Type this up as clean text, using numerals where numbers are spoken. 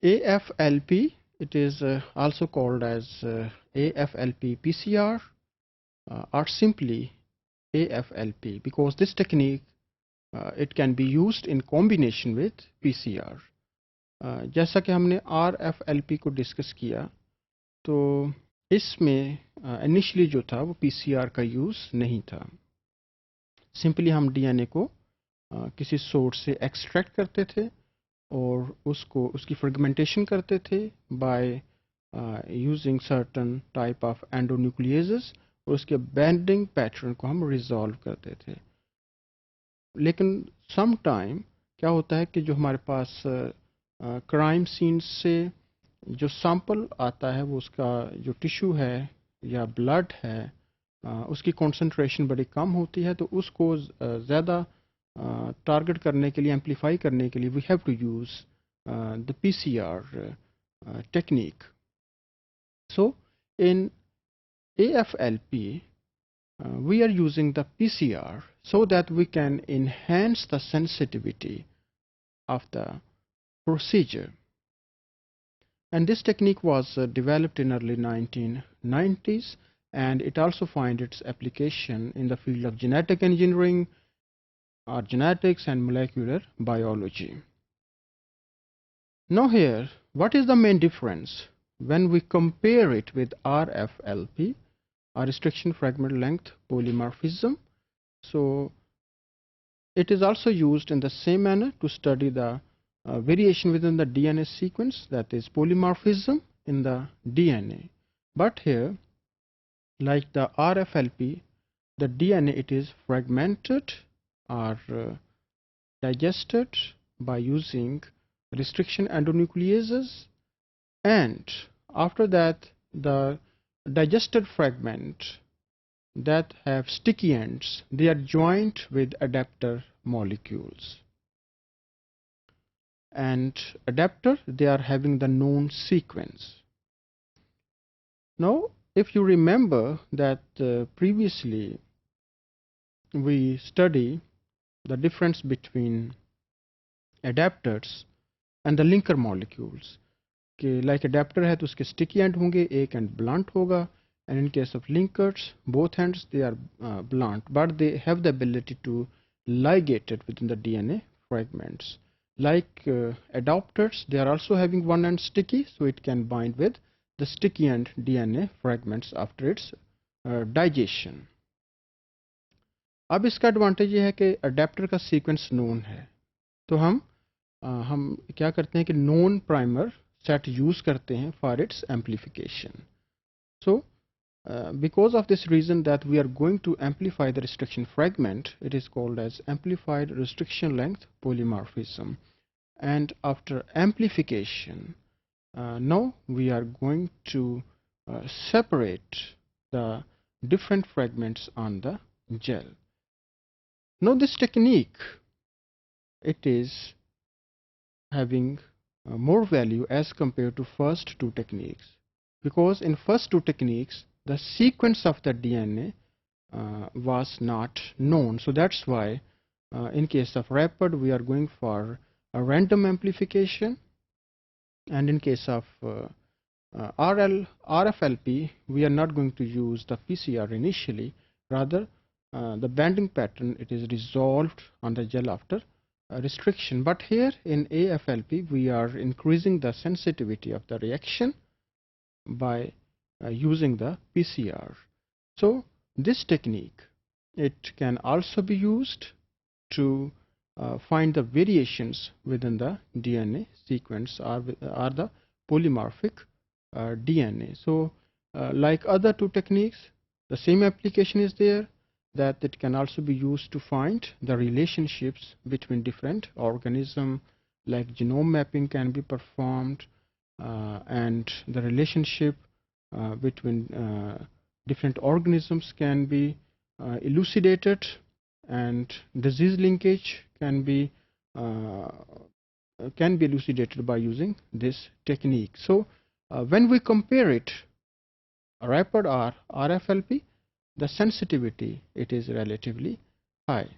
AFLP, it is also called as AFLP PCR or simply AFLP, because this technique it can be used in combination with PCR. जैसा कि हमने RFLP को discuss किया, तो इसमें initially जो था वो PCR का यूज़ नहीं था. सिंपली हम DNA को किसी सोर्स से एक्सट्रैक्ट करते थे और उसकी फ्रेगमेंटेशन करते थे by using certain type of endonucleases, और उसके बाइंडिंग पैटर्न को हम रिजॉल्व करते थे. लेकिन सम टाइम क्या होता है कि जो हमारे पास क्राइम सीन से जो सैंपल आता है, वो उसका जो टिश्यू है या ब्लड है, उसकी कंसंट्रेशन बड़ी कम होती है, तो उसको ज़्यादा टारगेट करने के लिए, एम्पलीफाई करने के लिए, we have to use the PCR technique. So in AFLP we are using the PCR so that we can enhance the sensitivity of the procedure. And this technique was developed in early 1990s, and it also finds its application in the field of genetic engineering or genetics and molecular biology. Now here, what is the main difference when we compare it with RFLP, or restriction fragment length polymorphism? So it is also used in the same manner to study the variation within the DNA sequence, that is polymorphism in the DNA. But here, like the RFLP, the DNA, it is fragmented or digested by using restriction endonucleases, and after that the digested fragment that have sticky ends, they are joined with adapter molecules, and adapter, they are having the known sequence. Now if you remember that previously we study the difference between adapters and the linker molecules, कि like adapter है तो उसके sticky end होंगे, एक end blunt होगा, and in case of linkers, both ends they are blunt, but they have the ability to ligate it within the DNA fragments. Like adapters, they are also having one end sticky, so it can bind with the sticky end DNA fragments after its digestion. अब इसका advantage ये है कि adapter का sequence known है, तो हम क्या करते हैं कि नोन प्राइमर सेट यूज करते हैं for its amplification. So because of this reason that we are going to amplify the restriction fragment, it is called as amplified restriction length polymorphism. And after amplification, now we are going to separate the different fragments on the gel. Now this technique, it is having more value as compared to first two techniques, because in first two techniques the sequence of the DNA was not known. So that's why in case of rapid we are going for a random amplification, and in case of RFLP we are not going to use the PCR initially, rather the banding pattern, it is resolved on the gel after restriction. But here in AFLP we are increasing the sensitivity of the reaction by using the PCR. So this technique, it can also be used to find the variations within the DNA sequence or the polymorphic DNA. So like other two techniques, the same application is there, that it can also be used to find the relationships between different organisms, like genome mapping can be performed, and the relationship between different organisms can be elucidated, and disease linkage can be elucidated by using this technique. So when we compare it, rapid or RFLP, the sensitivity, it is relatively high.